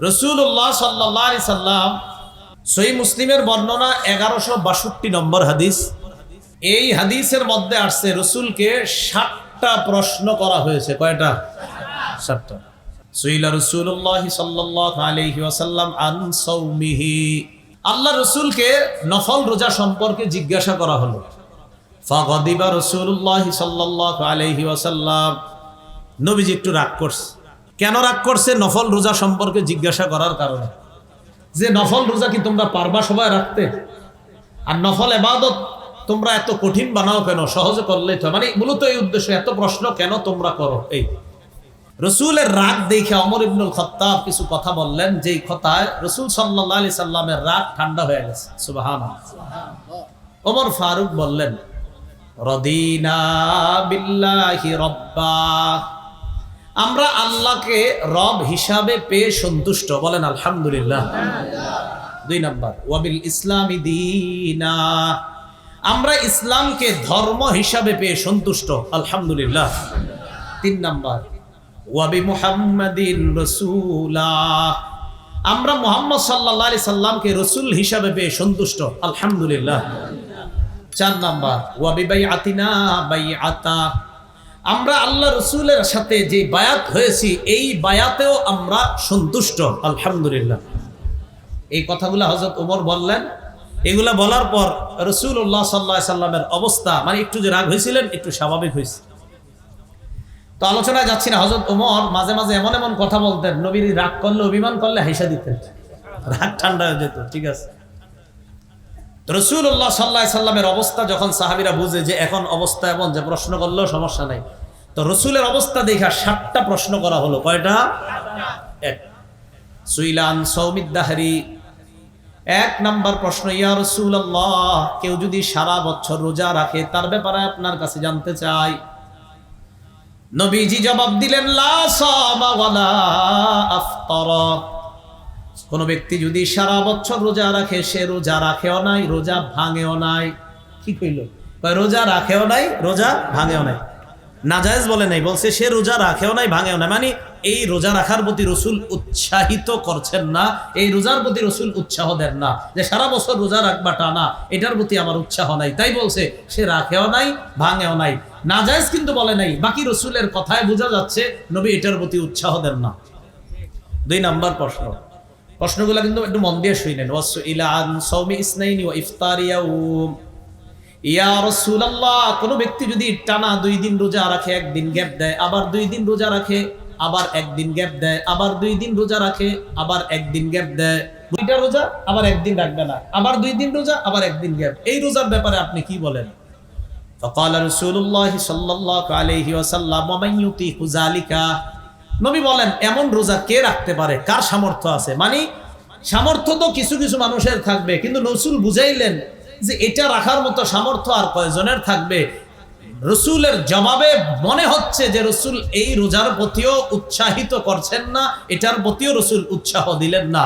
রাসূলুল্লাহ সাল্লাল্লাহু আলাইহি সাল্লাম সহিহ মুসলিমের বর্ণনা 1162 নম্বর হাদিস। এই হাদিসের মধ্যে আসছে রাসূলকে 60টা প্রশ্ন করা হয়েছে। কয়টা? 60টা। সুইলা রাসূলুল্লাহ সাল্লাল্লাহু আলাইহি ওয়াসাল্লাম আন সাওমিহি, আল্লাহ রাসূলকে নফল রোজা সম্পর্কে জিজ্ঞাসা করা হলো। ফাগাদিবা রাসূলুল্লাহ সাল্লাল্লাহু আলাইহি ওয়াসাল্লাম, নবীজি একটু রাগ করছে। কেন রাগ করছে? নফল রোজা সম্পর্কে জিজ্ঞাসা করার কারণে। যে নফল রোজা কি তোমরা পারবা সবাই রাখতে? আর নফল ইবাদত তোমরা এত কঠিন বানাও কেন? সহজে করলেই তো। মানে মূলত এই উদ্দেশ্য, এত প্রশ্ন কেন তোমরা করো? এই রাসূলের রাগ দেখে ওমর ইবনুল খাত্তাব কিছু কথা বললেন, যেই কথায় রাসূল সাল্লাল্লাহু আলাইহি সাল্লামের রাগ ঠান্ডা হয়ে গেছে। সুবহানাল্লাহ। ওমর ফারুক বললেন, রাদিনা বিল্লাহি রাব্বা, আমরা আল্লাহকে রব হিসাবে পেয়ে সন্তুষ্ট। বলেন আলহামদুলিল্লাহ। 2 নাম্বার, ওয়াবিল ইসলামি দীনা, আমরা ইসলামকে ধর্ম হিসাবে পেয়ে সন্তুষ্ট। আলহামদুলিল্লাহ। 3 নাম্বার, ওয়াবি মুহাম্মাদিন রাসূলা, আমরা মুহাম্মদ সাল্লাল্লাহু আলাইহি সাল্লামকে রাসূল হিসাবে পেয়ে সন্তুষ্ট। আলহামদুলিল্লাহ। 4 নাম্বার, ওয়াবি বাইআতিনা বাইআতা, আমরা আল্লাহ রাসূলের সাথে যে বায়াত হয়েছি এই বায়াতেও আমরা সন্তুষ্ট। আলহামদুলিল্লাহ। এই কথাগুলো হযরত ওমর বললেন। এগুলা বলার পর রাসূলুল্লাহ সাল্লাল্লাহু আলাইহি সাল্লামের অবস্থা, মানে একটু যে রাগ হয়েছিলেন একটু স্বাভাবিক হয়েছে। তো আলোচনায় যাচ্ছি না। হযরত ওমর মাঝে মাঝে এমন এমন কথা বলতেন, নবীর রাগ করলে, অভিমান করলে হাসা দিতেন, রাগ ঠান্ডা হয়ে যেত। ঠিক আছে। রাসূলুল্লাহ সাল্লাল্লাহু আলাইহি সাল্লামের অবস্থা যখন সাহাবীরা বুঝে যে এখন অবস্থা এমন যে প্রশ্ন করলেও সমস্যা নাই, তো রাসূলের অবস্থা দেখা 60টা প্রশ্ন করা হলো। কয়টা? 1। সুইলান সাওমিদ দাহরি, 1 নাম্বার প্রশ্ন, ইয়া রাসূলুল্লাহ, কেউ যদি সারা বছর রোজা রাখে তার ব্যাপারে আপনার কাছে জানতে চাই। নবীজি জবাব দিলেন, লা সামা ওয়ালা আফতারা, কোন ব্যক্তি যদি সারা বছর রোজা রাখে সে রোজা রাখেও নাই, রোজা ভাঙেও নাই। কি কইল? রোজা রাখেও নাই, রোজা ভাঙেও নাই। নাজায়েজ বলে নাই, বলছে সে রোজা রাখেও নাই, ভাঙেও নাই। মানে এই রোজা রাখার প্রতি রাসূল উৎসাহিত করছেন না, এই রোজার প্রতি রাসূল উৎসাহ দেন না যে সারা বছর রোজা রাখবা টানা, এটার প্রতি আমার উৎসাহ নাই। তাই বলছে সে রাখেও নাই, ভাঙেও নাই। নাজায়েজ কিন্তু বলে নাই। বাকি রাসূলের কথায় বোঝা যাচ্ছে নবী এটার প্রতি উৎসাহ দেন না। 2 নাম্বার প্রশ্ন, প্রশ্নগুলো কিন্তু একটু মন দিয়ে শুনেন। ওয়াসুইলা আন সাওমি ইসনাইনি ওয়া ইফতারি ইয়াউম, ইয়া রাসূলুল্লাহ, কোন ব্যক্তি যদি টানা 2 দিন রোজা রাখে, 1 দিন গ্যাপ দেয়, আবার 2 দিন রোজা রাখে, আবার 1 দিন গ্যাপ দেয়, আবার 2 দিন রোজা রাখে, আবার 1 দিন গ্যাপ দেয়, 2টা রোজা আবার 1 দিন রাখবে না, আবার 2 দিন রোজা, আবার 1 দিন গ্যাপ, এই রোজার ব্যাপারে আপনি কি বলেন? ফাকাল রাসূলুল্লাহ সাল্লাল্লাহু আলাইহি ওয়াসাল্লাম, ওয়া মান ইউতিকু যালিকা, নবী বলেন এমন রোজা কে রাখতে পারে, কার সামর্থ্য আছে? মানে সামর্থ্য তো কিছু কিছু মানুষের থাকবে, কিন্তু রাসূল বুঝাইলেন যে এটা রাখার মতো সামর্থ্য আর কয়জনের থাকবে। রাসূলের জবাবে মনে হচ্ছে যে রাসূল এই রোজার প্রতিও উৎসাহিত করছেন না, এটার প্রতিও রাসূল উৎসাহ দিলেন না।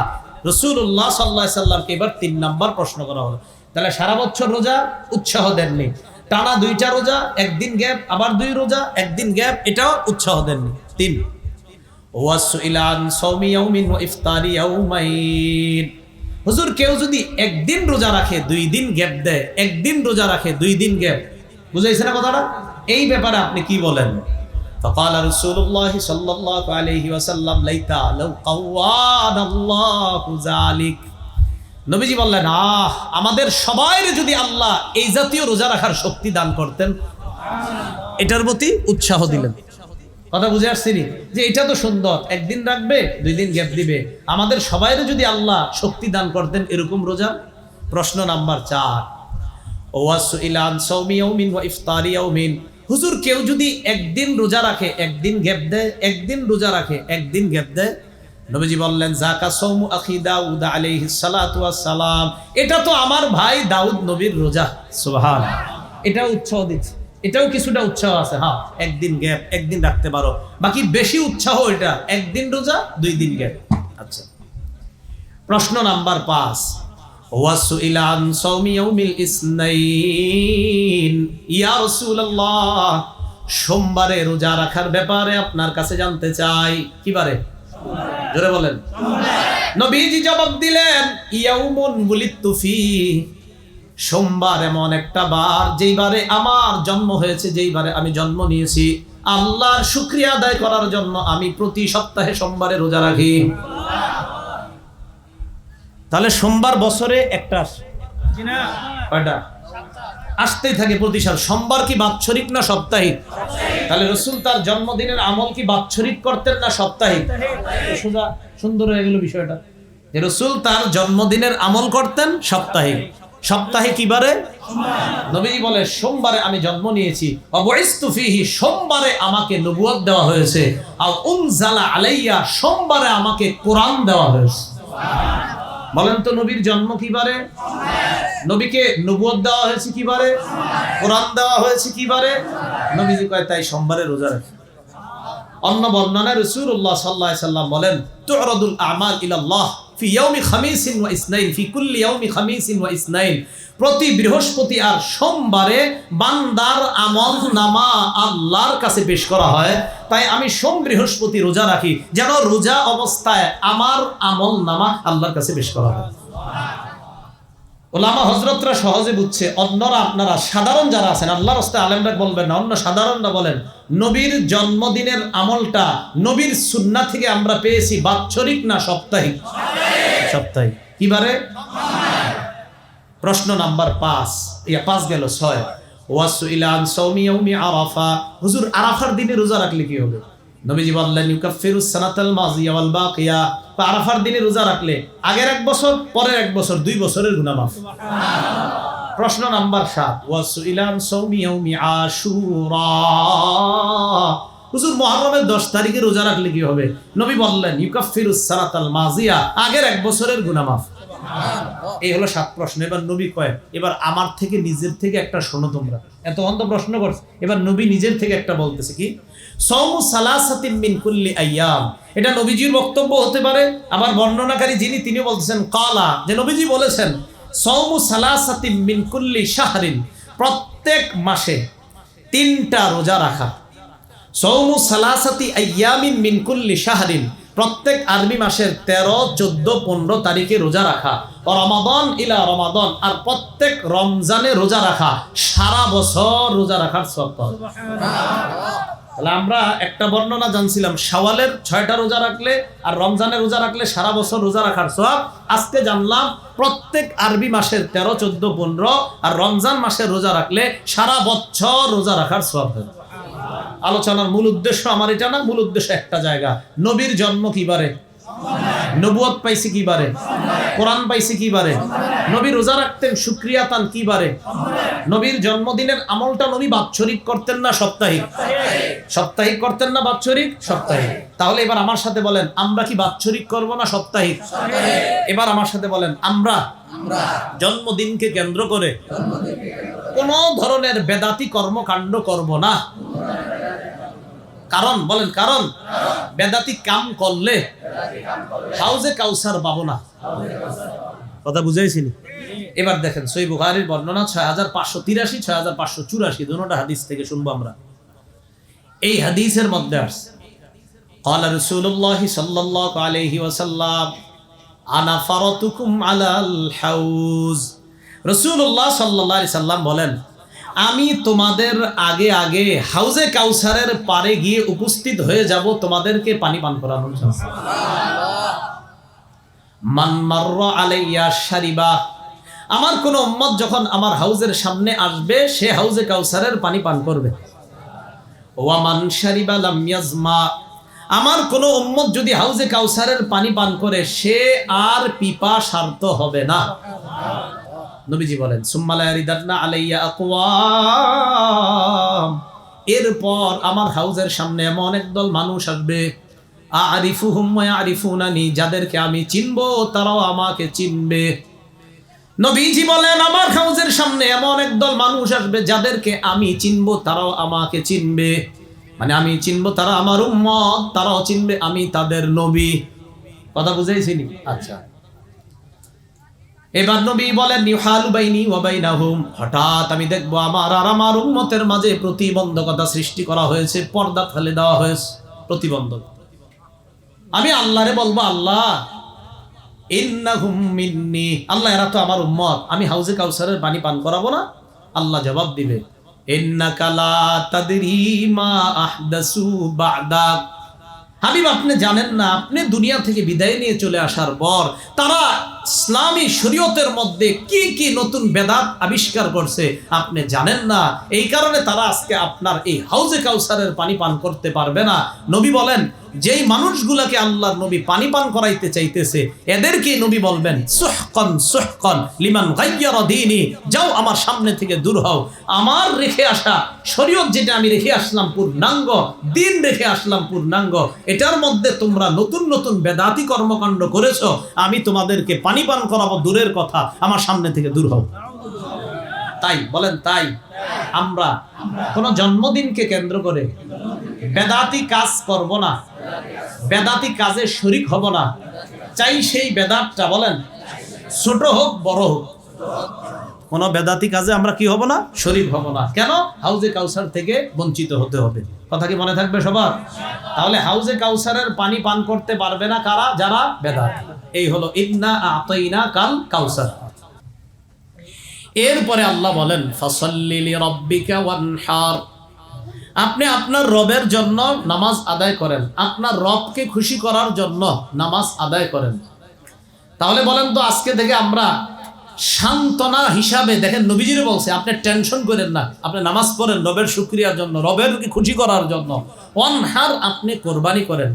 রাসূলুল্লাহ সাল্লাল্লাহু আলাইহি সাল্লামকে এবার 3 নাম্বার প্রশ্ন করা হলো। তাহলে সারা বছর রোজা উৎসাহ দেননি, টানা 2টা রোজা, 1 দিন গ্যাপ, আবার 2 রোজা, 1 দিন গ্যাপ, এটাও উৎসাহ দেননি। 3, ওয়াসুইলা আন সাওমি ইয়াউমিন ওয়া ইফতারি ইয়াউমাইন, হুজুর কেউ যদি 1 দিন রোজা রাখে 2 দিন গ্যাপ দেয়, 1 দিন রোজা রাখে 2 দিন গ্যাপ, বুঝাইছে না কথাটা? এই ব্যাপারে আপনি কি বলেন? ফাকাল রাসূলুল্লাহ সাল্লাল্লাহু আলাইহি ওয়াসাল্লাম, লাইতা লাউ কাওয়ানাল্লাহু যালিক, নবীজি বললেন, আমাদের সবাইর যদি আল্লাহ এই জাতীয় রোজা রাখার শক্তি দান করতেন, এটার প্রতি উৎসাহ দিলেন। কথা বুঝে আসছি যে এটা তো সুন্দর, 1 দিন রাখবে 2 দিন গ্যাপ দিবে, আমাদের সবাইর যদি আল্লাহ শক্তি দান করতেন এরকম রোজা। প্রশ্ন নাম্বার 4, ওয়াসুইলা আন সাওমি ইয়াউমিন ওয়া ইফতারি ইয়াউমিন, হুজুর কেউ যদি 1 দিন রোজা রাখে 1 দিন গ্যাপ দেয়, 1 দিন রোজা রাখে 1 দিন গ্যাপ দেয়, নবীজি বললেন, যাকা সাওমু আখি দাউদ আলাইহিস সালাতু ওয়াস সালাম, এটা তো আমার ভাই দাউদ নবীর রোজা। সুবহানাল্লাহ। এটা উৎসাহ দিচ্ছে, এটাও কিছুটা উৎসাহ আছে। হ্যাঁ, 1 দিন গ্যাপ, 1 দিন রাখতে পারো, বাকি বেশি উৎসাহ এটা 1 দিন রোজা 2 দিন গ্যাপ। আচ্ছা, প্রশ্ন নাম্বার 5, ওয়াসুইলা আন সাওমি ইয়াউমিল ইসনাইন, ইয়া রাসূলুল্লাহ, সোমবারে রোজা রাখার ব্যাপারে আপনার কাছে জানতে চাই। কি বারে? জোরে বলেন। নবীজি জবাব দিলেন, ইয়াউমুন বুলিতু ফি, সোমবার এমন একটা বার যেই বারে আমার জন্ম হয়েছে, যেই বারে আমি জন্ম নিয়েছি, আল্লাহর শুকরিয়া আদায় করার জন্য আমি প্রতি সপ্তাহে সোমবারে রোজা রাখি। তাহলে সোমবার বছরে একটা কয়টা আসতেই থাকে প্রতি সাল। সোমবার কি বাৎসরিক না সাপ্তাহিক? তাহলে রাসূল তার জন্মদিনের আমল কি বাৎসরিক করতেন না সাপ্তাহিক? সোজা সুন্দর হয়ে গেল বিষয়টা, যে রাসূল তার জন্মদিনের আমল করতেন সাপ্তাহিক। সপ্তাহে কি বারে? নবীজি বলে সোমবারে আমি জন্ম নিয়েছি, অবইস্তু ফিহি, সোমবারে আমাকে নবুয়ত দেওয়া হয়েছে, আও উনজালা আলাইয়া, সোমবারে আমাকে কোরআন দেওয়া হয়েছে। বলেন তো নবীর জন্ম কি বারে? নবীকে নবুয়ত দেওয়া হয়েছে কি বারে? কোরআন দেওয়া হয়েছে কি বারে? নবীজি কয় তাই সোমবারে রোজা রাখি। অন্য বর্ণনায় রাসূলুল্লাহ সাল্লাল্লাহু আলাইহি সাল্লাম বলেন, তু'রাদুল আমাল ইলাল্লাহ ফি ইয়াউমি খামিসিন ওয়া ইসনাইন, ফি কুল্লি ইয়াউমি খামিসিন ওয়া ইসনাইন, প্রতি বৃহস্পতি আর সোমবারে বান্দার আমল নামা আল্লাহর কাছে পেশ করা হয়। তাই আমি সোম বৃহস্পতি রোজা রাখি, যেন রোজা অবস্থায় আমার আমল নামা আল্লাহর কাছে পেশ করা হয়। ওলামা হযরতরা সহজে বুঝছে, অন্যরা আপনারা সাধারণ যারা আছেন, আল্লাহর রাস্তায় আলেমরা বলবেন না, অন্য সাধারণরা বলেন নবীর জন্মদিনের আমলটা নবীর সুন্নাহ থেকে আমরা পেয়েছি বাৎসরিক না সাপ্তাহিক? সাপ্তাহিক। কি বারে? প্রশ্ন নাম্বার 5, 5 গেল 6। ওয়াসুইলা আন সাওমি ইয়াউমি আরাফা, হুজুর আরাফার দিনে রোজা রাখলে কি হবে? নবীজি বললেন, ইউকাফিরুস সানাতাল মাযিয়া ওয়াল বাকিয়া, আরাফার দিনে রোজা রাখলে আগের 1 বছর পরের 1 বছর 2 বছরের গুনাহ মাফ। প্রশ্ন নাম্বার 7, ওয়াসুইলা আন সাওমি ইয়াউমি আশুরা, হুজুর মুহররমের 10 তারিখে রোজা রাখলে কি হবে? নবী বললেন, ইউকাফিরুস সানাতাল মাযিয়া, আগের 1 বছরের গুনাহ মাফ। এই হলো 7 প্রশ্ন। এবার নবী কয়, এবার আমার থেকে নিজের থেকে একটা শোনো তোমরা। এত অন্ত প্রশ্ন করছে, এবার নবী নিজের থেকে একটা বলতেছে কি, সাওমু সালাসাতিন মিন কুল্লি আইয়াম। এটা নবীজির বক্তব্য হতে পারে, আবার বর্ণনাকারী যিনি তিনি বলতেছেন কালা, যে নবীজি বলেছেন সাওমু সালাসাতিন মিন কুল্লি শাহরিন, প্রত্যেক মাসে 3টা রোজা রাখা। সাওমু সালাসাতি আইয়ামিন মিন কুল্লি শাহরিন, প্রত্যেক আরবি মাসের 13, 14, 15 তারিখে রোজা রাখা। রমাদান ইলা রমাদান, আর প্রত্যেক রমজানে রোজা রাখা, সারা বছর রোজা রাখার সওয়াব পাওয়া। তাহলে আমরা একটা বর্ণনা জানছিলাম শাওয়ালের 6টা রোজা রাখলে আর রমজানের রোজা রাখলে সারা বছর রোজা রাখার সওয়াব। আজকে জানলাম প্রত্যেক আরবি মাসের 13, 14, 15 আর রমজান মাসের রোজা রাখলে সারা বছর রোজা রাখার সওয়াব হবে। আলোচনার মূল উদ্দেশ্য আমার এটা না, মূল উদ্দেশ্য একটা জায়গা, নবীর জন্ম কি বারে? নবুয়ত পাইছে কি বারে? কোরআন পাইছে কি বারে? নবী রোজা রাখতেন শুকরিয়া তান কি বারে? নবীর জন্মদিনের আমলটা নবী বাৎসরিক করতেন না সাপ্তাহিক? সাপ্তাহিক করতেন না বাৎসরিক? সাপ্তাহিক। তাহলে এবার আমার সাথে বলেন, আমরা কি বাৎসরিক করব না সাপ্তাহিক? এবার আমার সাথে বলেন, আমরা জন্মদিনকে কেন্দ্র করে কোন ধরনের বেদাতি কর্মকাণ্ড করব না। কারণ বলেন, কারণ বেদাতি কাম করলে হাউজে কাউসার পাবো না। কথা বুঝাইছি? এবার দেখেন সহিহ বুখারীর বর্ণনা 6583, 6584, দুটোটা হাদিস থেকে শুনবো আমরা। এই হাদিসের মধ্যে আছে, ক্বালা রাসূলুল্লাহ সাল্লাল্লাহু আলাইহি ওয়াসাল্লাম, আনা ফারাতুকুম আলাল হাউজ। রাসূলুল্লাহ সাল্লাল্লাহু আলাইহি সাল্লাম বলেন, আমি তোমাদের আগে আগে হাউজে কাউসারের পারে গিয়ে উপস্থিত হয়ে যাব তোমাদেরকে পানি পান করানোর জন্য। মান মাররা আলাইয়া শারিবা, আমার কোন উম্মত যখন আমার হাউজের সামনে আসবে সে হাউজে কাউসারের পানি পান করবে। ওয়া মান শারিবা লাম ইয়াজমা, আমার কোন উম্মত যদি হাউজে কাউসারের পানি পান করে সে আর পিপাসার্ত হবে না। নবীজি বলেন, সুম্মা লা ইয়ারিদান্না আলাইয়া আকওয়াম, এরপর আমার হাউজের সামনে এমন একদল মানুষ আসবে, আরিফুহুম ওয়া ইয়ারিফুনানি, যাদেরকে আমি চিনবো তারাও আমাকে চিনবে। নবীজি বলেন, আমার হাউজের সামনে এমন একদল মানুষ আসবে যাদেরকে আমি চিনবো তারাও আমাকে চিনবে, মানে আমি চিনবো তারা আমার উম্মত, তারাও চিনবে আমি তাদের নবী। কথা বুঝাইছিনি? আচ্ছা, এবার নবী বলেন, ইউহালু বাইনি ওয়া বাইনাহুম, হঠাৎ আমি দেখবো আমার আর আমার উম্মতের মাঝে প্রতিবন্ধকতা সৃষ্টি করা হয়েছে, পর্দা ফেলে দেওয়া হয়েছে, প্রতিবন্ধক। আমি আল্লাহরে বলবো, আল্লাহ ইন্নাহুম মিন্নি, আল্লাহ এরা তো আমার উম্মত, আমি হাউজে কাউসারের পানি পান করাবো না? আল্লাহ জবাব দিবে, ইন্নাকা লা তাদরি মা আহদাসু বা'দাক। হাবিব আপনি জানেন না, আপনি দুনিয়া থেকে বিদায় নিয়ে চলে আসার পর তারা ইসলামী শরীয়তের মধ্যে কি কি নতুন বেদাত আবিষ্কার করছে আপনি জানেন না। এই কারণে তারা আজকে আপনার এই হাউজে কাউসারের পানি পান করতে পারবে না। নবী বলেন, যেই মানুষগুলোকে আল্লাহর নবী পানি পান করাইতে চাইতেছে এদেরকে নবী বলবেন সুহকান সুহকান লিমান গায়্যারা দীনি, যাও আমার সামনে থেকে দূর হও। আমার রেখে আসা শরীয়ত যেটা আমি রেখে আসলাম পূর্ণাঙ্গ, দিন রেখে আসলাম পূর্ণাঙ্গ, এটার মধ্যে তোমরা নতুন নতুন বেদাতি কর্মকাণ্ড করেছো, আমি তোমাদেরকে পানি পান করাবো দূরের কথা, আমার সামনে থেকে দূর হও। তাই বলেন, তাই আমরা কোন জন্মদিনকে কেন্দ্র করে বেদাতি কাজ করব না, বেদাতি কাজে শরীক হব না। চাই সেই বেদাতটা বলেন ছোট হোক বড় হোক, কোন বেদাতি কাজে আমরা কি হব না? শরীক হব না। কেন? হাউজে কাউসার থেকে বঞ্চিত হতে হবে। কথা কি মনে থাকবে সবার? তাহলে হাউজে কাউসারের পানি পান করতে পারবে না কারা? যারা বেদাতি। এই হলো ইন্না আতাইনা কাল কাউসার। এরপরে আল্লাহ বলেন ফাসাল্লি লিরাব্বিকা ওয়ানহার, আপনি আপনার রবের জন্য নামাজ আদায় করেন, আপনার রবকে খুশি করার জন্য নামাজ আদায় করেন। তাহলে বলেন তো আজকে থেকে আমরা সান্ত্বনা হিসাবে, দেখেন নবীজিরে বলছে আপনি টেনশন করেন না, আপনি নামাজ পড়েন রবের শুকরিয়ার জন্য, রবেরকে খুশি করার জন্য। ওয়ানহার, আপনি কোরবানি করেন।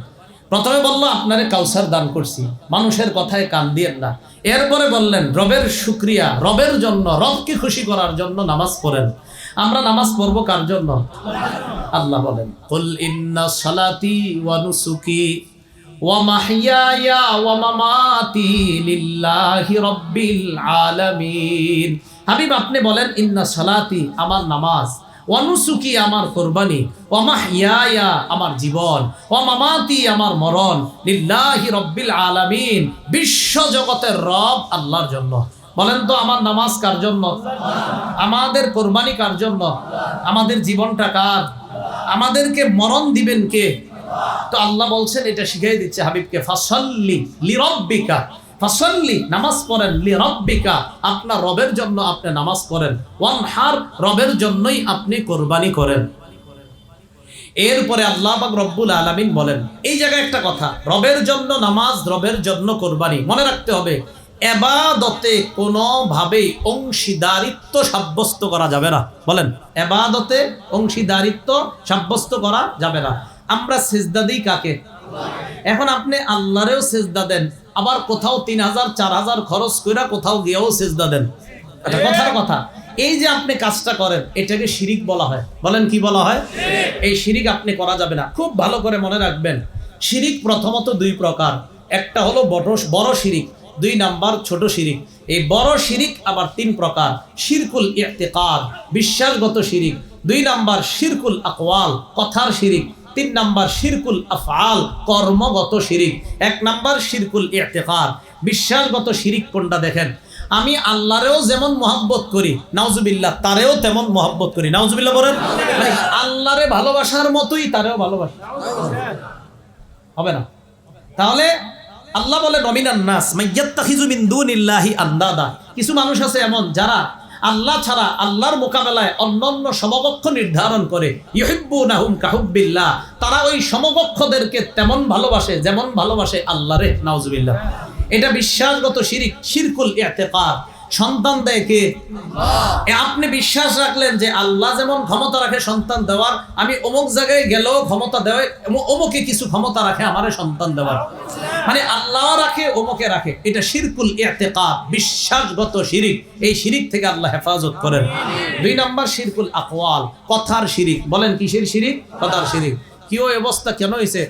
প্রথমে বললো আপনারে কাউসার দান করছি, মানুষের কথায় কান দিয়েন না। এরপরে বললেন রবের শুকরিয়া, রবের জন্য, রবকে খুশি করার জন্য নামাজ পড়েন। আমরা নামাজ পড়বো কার জন্য? আল্লাহ বলেন কুল ইন্না সালাতি ওয়া নুসুকি ওয়া মাহইয়ায়া ওয়া মামাতি লিল্লাহি রাব্বিল আলামিন। হাবিব আপনি বলেন ইন্না সালাতি, আমার নামাজ, ওয়া নুসুকি, আমার কুরবানি, ওয়া মাহইয়ায়া, আমার জীবন, ওয়া মামাতি, আমার মরণ, লিল্লাহি রাব্বিল আলামিন, বিশ্ব জগতের রব আল্লাহর জন্য। বলেন তো আমার নামাজ কার জন্য? আমাদের কোরবানি কার জন্য? আমাদের জীবনটা কার? আমাদেরকে মরণ দিবেন কে? তো আল্লাহ বলছেন, এটা শিখিয়ে দিচ্ছে হাবিবকে, ফাসাল্লি লিরাব্বিকা, ফাসাল্লি, নামাজ পড়েন, লিরাব্বিকা, আপনার রবের জন্য আপনি নামাজ পড়েন, ওয়ানহার, রবের জন্যই আপনি কোরবানি করেন। এরপরে আল্লাহ পাক রব্বুল আলামিন বলেন, এই জায়গায় একটা কথা, রবের জন্য নামাজ, রবের জন্য কোরবানি, মনে রাখতে হবে এবাদতে কোনোভাবেই অংশীদারিত্ব সাব্যস্ত করা যাবে না। বলেন, এবাদতে অংশীদারিত্ব সাব্যস্ত করা যাবে না। আমরা সিজদা দিই কাকে? এখন আপনি আল্লাহরেও সিজদা দেন, আবার কোথাও 3000 4000 খরচ করে কোথাও গিয়েও সিজদা দেন। এটা কথার কথা। এই যে আপনি কাজটা করেন, এটাকে শিরিক বলা হয়। বলেন কি বলা হয়? এই শিরিক আপনি করা যাবে না। খুব ভালো করে মনে রাখবেন, শিরিক প্রথমত দুই প্রকার, একটা হলো বড় শিরিক, 2 নাম্বার ছোট শিরিক। এই বড় শিরিক আবার 3 প্রকার, শিরকুল ইতিকাদ, বিশ্বাসগত শিরিক, 2 নাম্বার শিরকুল আকওয়াল, কথার শিরিক, 3 নাম্বার শিরকুল আফআল, কর্মগত শিরিক। 1 নাম্বার শিরকুল ইতিকাদ, বিশ্বাসগত শিরিক কোনটা? দেখেন, আমি আল্লাহরেও যেমন মহব্বত করি, নাউজুবিল্লাহ, তারেও তেমন মহব্বত করি। নাউজুবিল্লাহ বলেন। আল্লাহরে ভালোবাসার মতোই তারেও ভালোবাসা হবে না। তাহলে আল্লাহ বলে নমিনান নাস মাইয়াত্তাখিযু মিন দুনিল্লাহি আন্দাদা, কিছু মানুষ আছে এমন যারা আল্লাহ ছাড়া আল্লাহর মোকাবেলায় অন্যান্য সমকক্ষ নির্ধারণ করে। ইউহিব্বুনাহুম কাহুব্বিল্লাহ, তারা ওই সমকক্ষদেরকে তেমন ভালোবাসে যেমন ভালোবাসে আল্লাহরে। নাউজুবিল্লাহ। এটা বিশ্বাসগত শিরিক, শিরকুল ইতিকাদ। সন্তান দেয় কে? আপনি বিশ্বাস রাখলেন যে আল্লাহ যেমন ক্ষমতা রাখে সন্তান দেওয়ার, আমি অমুক জায়গায় গেলেও ক্ষমতা দেওয়া, অমুকে কিছু ক্ষমতা রাখে আমারে সন্তান দেওয়ার, মানে আল্লাহ রাখে অমুকে রাখে। এটা শিরকুল ইতিকাদ, বিশ্বাসগত শিরিক। এই শিরিক থেকে আল্লাহ হেফাজত করেন। 2 নাম্বার শিরকুল আকওয়াল, কথার শিরিক। বলেন কিসের শিরিক? কথার শিরিক। কি ওই অবস্থা কেন হয়েছে?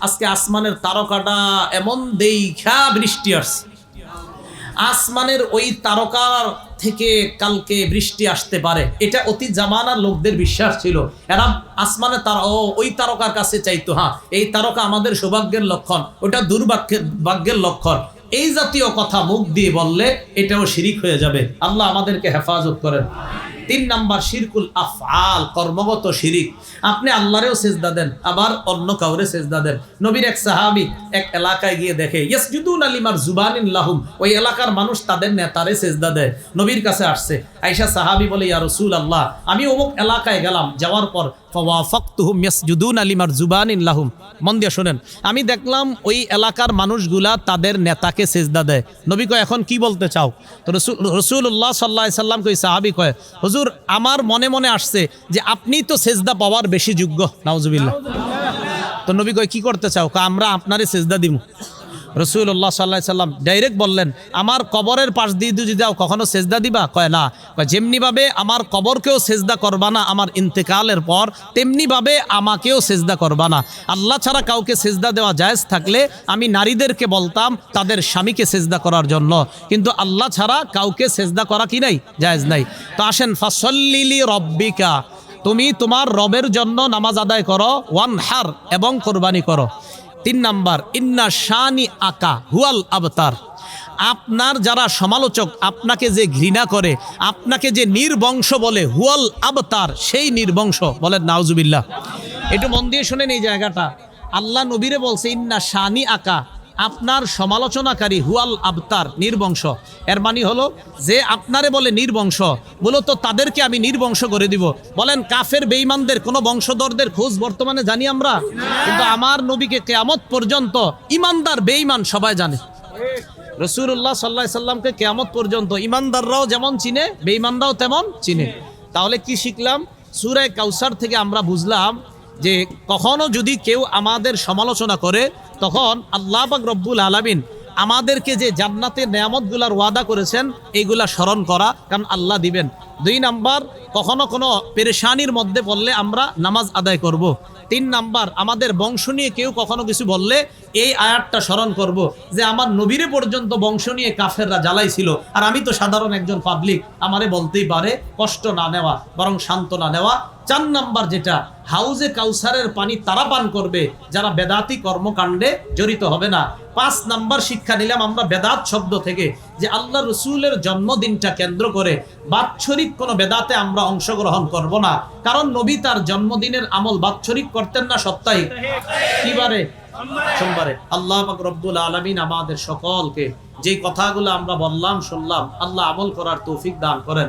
আজকে আসমানের তারকাটা এমন দেখা বৃষ্টি আসছে, আসমানের ওই তারকার থেকে কালকে বৃষ্টি আসতে পারে, এটা অতি জামানার লোকদের বিশ্বাস ছিল। এরা আসমানে ওই তারকার কাছে চাইতো, হ্যাঁ এই তারকা আমাদের সৌভাগ্যের লক্ষণ, ওটা দুর্ভাগ্যের লক্ষণ। এই জাতীয় কথা মুখ দিয়ে বললে এটাও শিরিক হয়ে যাবে। আল্লাহ আমাদেরকে হেফাজত করেন। 3 নাম্বার শিরকুল আফআল, কর্মগত শিরিক। আপনি আল্লাহরেও সেজদা দেন, আবার অন্য কাউরে সেজদা দেন। নবীর এক সাহাবী এক এলাকায় গিয়ে দেখে ইয়াসজুদুনা লিমার জুবানিন লাহুম, ওই এলাকার মানুষ তাদের নেতারে সেজদা দেয়। নবীর কাছে আসছে। আয়েশা সাহাবী বলে, ইয়া রাসূলুল্লাহ, আমি অমুক এলাকায় গেলাম, যাওয়ার পর ফাওয়াফাকতুহুম ইয়াসজুদুনা লিমার জুবানিন লাহুম। মন দিয়ে শোনেন, আমি দেখলাম ওই এলাকার মানুষগুলা তাদের নেতাকে সেজদা দেয়। নবী কয়, এখন কি বলতে চাও? তো রাসূলুল্লাহ সাল্লাল্লাহু আলাইহি সাল্লাম কই, সাহাবী কয়, হুজুর আমার মনে মনে আসছে যে আপনি তো সেজদা পাওয়ার বেশি যোগ্য। নাউজুবিল্লাহ। তো নবী কয়, কি করতে চাও? আমরা আপনারে সেজদা দিব। রাসূলুল্লাহ সাল্লাল্লাহু আলাইহি সাল্লাম ডাইরেক্ট বললেন, আমার কবরের পাশ দিয়ে যদি যাও কখনো সেজদা দিবা? কয় না। কয়, যেমনিভাবে আমার কবরকেও সেজদা করবা না আমার ইন্তেকালের পর, তেমনিভাবে আমাকেও সেজদা করবা না। আল্লাহ ছাড়া কাউকে সেজদা দেওয়া জায়েজ থাকলে আমি নারীদেরকে বলতাম তাদের স্বামীকে সেজদা করার জন্য, কিন্তু আল্লাহ ছাড়া কাউকে সেজদা করা কি নাই? জায়েজ নাই। তো আসেন, ফাসল্লি লি রব্বিকা, তুমি তোমার রবের জন্য নামাজ আদায় করো, ওয়ানহার, এবং কোরবানি করো। 3 নাম্বার, ইন্না শানি আকা হুয়াল আবতার, আপনার যারা সমালোচক, আপনাকে যে ঘৃণা করে, আপনাকে যে নির্বংশ বলে, হুয়াল আবতার, সেই নির্বংশ। বলেন নাউজুবিল্লাহ। একটু মন দিয়ে শুনেন এই জায়গাটা। আল্লাহ নবীরে বলছে ইন্না শানি আকা, আপনার সমালোচনাকারী হুয়াল আবতার, নির্বংশ। এর মানে হলো যে আপনারে বলে নির্বংশ, মূলত তাদেরকে আমি নির্বংশ করে দিব। বলেন কাফের বেঈমানদের কোনো বংশধরদের খোঁজ বর্তমানে জানি আমরা? কিন্তু আমার নবীকে কিয়ামত পর্যন্ত ইমানদার বেঈমান সবাই জানে। রাসূলুল্লাহ সাল্লাল্লাহু আলাইহি সাল্লামকে কিয়ামত পর্যন্ত ইমানদাররাও যেমন চিনে, বেঈমানরাও তেমন চিনে। তাহলে কি শিখলাম? সূরা কাউসার থেকে আমরা বুঝলাম যে কখনো যদি কেউ আমাদের সমালোচনা করে, তখন আল্লাহ পাক রব্বুল আলামিন আমাদেরকে যে জান্নাতের নেয়ামতগুলার ওয়াদা করেছেন এইগুলা স্মরণ করা, কারণ আল্লাহ দিবেন। 2 নাম্বার, কখনো কোনো পেরেশানির মধ্যে পড়লে আমরা নামাজ আদায় করব। 3 নাম্বার, আমাদের বংশ নিয়ে কেউ কখনো কিছু বললে এই আয়াতটা স্মরণ করব যে আমার নবীরে পর্যন্ত বংশ নিয়ে কাফেররা জ্বালাইছিল, আর আমি তো সাধারণ একজন পাবলিক, আমারে বলতেই পারে, কষ্ট না নেওয়া বরং সান্ত্বনা নেওয়া। 4 নাম্বার যেটা, হাউজে কাউসারের পানি তারা পান করবে যারা বেদাতি কর্মকাণ্ডে জড়িত হবে না। 5 নাম্বার শিক্ষা নিলাম আমরা বেদাত শব্দ থেকে, যে আল্লাহ রসুলের জন্মদিনটা কেন্দ্র করে বাৎসরিক কোনো বেদাতে আমরা অংশগ্রহণ করব না, কারণ নবী তার জন্মদিনের আমল বাৎসরিক করতেন না, সাপ্তাহিক। কিবারে? সোমবারে। আল্লাহ পাক রব্বুল আলামিন আমাদের সকলকে যেই কথাগুলো আমরা বললাম শুনলাম, আল্লাহ আমল করার তৌফিক দান করেন।